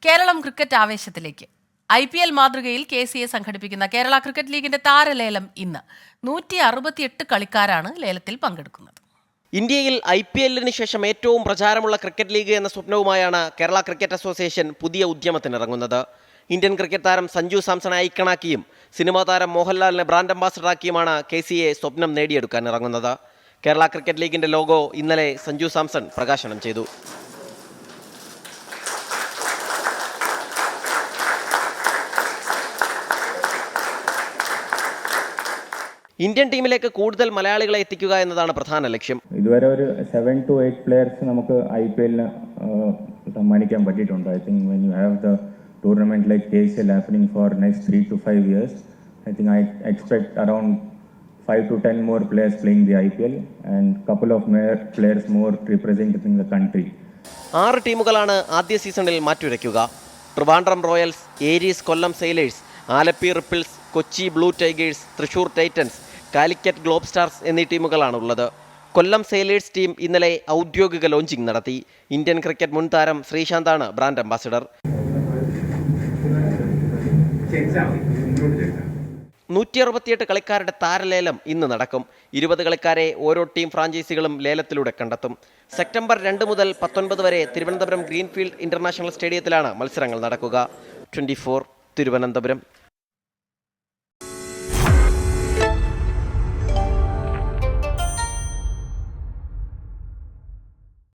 Keralam cricket ആവേശത്തിലേക്ക്. IPL മാതൃകയിൽ KCA സംഘടിപ്പിക്കുന്ന Kerala cricket ലീഗിന്റെ താരലേലം ഇന്ന്. 168 കളിക്കാരാണ് ലേലത്തിൽ പങ്കെടുക്കുന്നത്. ഇന്ത്യയിൽ IPL-ന് ശേഷം ഏറ്റവും പ്രചാരമുള്ള ക്രിക്കറ്റ് ലീഗ് എന്ന സ്വപ്നവുമായാണ് കേരള ക്രിക്കറ്റ് അസോസിയേഷൻ പുതിയ ഉദ്യമത്തിനിറങ്ങുന്നത്. ഇന്ത്യൻ ക്രിക്കറ്റ് താരം സഞ്ജു സാംസണെ ഐക്കണാക്കിയും സിനിമാ താരം മോഹൻലാലിനെ ബ്രാൻഡ് അംബാസഡറാക്കിയുമാണ് KCA സ്വപ്നം നേടിയെടുക്കാൻ ഇറങ്ങുന്നത്. കേരള ക്രിക്കറ്റ് ലീഗിന്റെ ലോഗോ ഇന്നലെ സഞ്ജു സാംസൺ പ്രകാശനം ചെയ്തു. ഇന്ത്യൻ ടീമിലേക്ക് കൂടുതൽ മലയാളികളെ എത്തിക്കുക എന്നതാണ് പ്രധാന ലക്ഷ്യം. ഇതുവരെ ഒരു 7 to 8 പ്ലേയേഴ്സ് നമുക്ക് IPL-ന് സമ്മാനിക്കാൻ പറ്റിയിട്ടുണ്ട്. I think when you have the tournament like KCL happening for next 3 to 5 years, I think I expect around 5 to 10 more players playing the IPL and couple of more players more representing the country. 6 ടീമുകളാണ് ആദ്യ സീസണിൽ മാറ്റുരയ്ക്കുക. Trivandrum Royals, Aries Kollam Sailors, Alleppey Ripples, Kochi Blue Tigers, Thrissur Titans, Calicut Globstars എന്നീ ടീമുകളാണുള്ളത്. കൊല്ലം sailors team ഇന്നലെ ഔദ്യോഗിക launching നടത്തി. Indian cricket മുൻ താരം ശ്രീശാന്താണ് ബ്രാൻഡ് അംബാസിഡർ. 168 കളിക്കാരുടെ താരലേലം ഇന്ന് നടക്കും. 20 കളിക്കാരെ ഓരോ ടീം ഫ്രാഞ്ചൈസികളും ലേലത്തിലൂടെ കണ്ടെത്തും. സെപ്റ്റംബർ 2 മുതൽ 19 വരെ തിരുവനന്തപുരം ഗ്രീൻഫീൽഡ് ഇന്റർനാഷണൽ സ്റ്റേഡിയത്തിലാണ് മത്സരങ്ങൾ നടക്കുക. 24 തിരുവനന്തപുരം.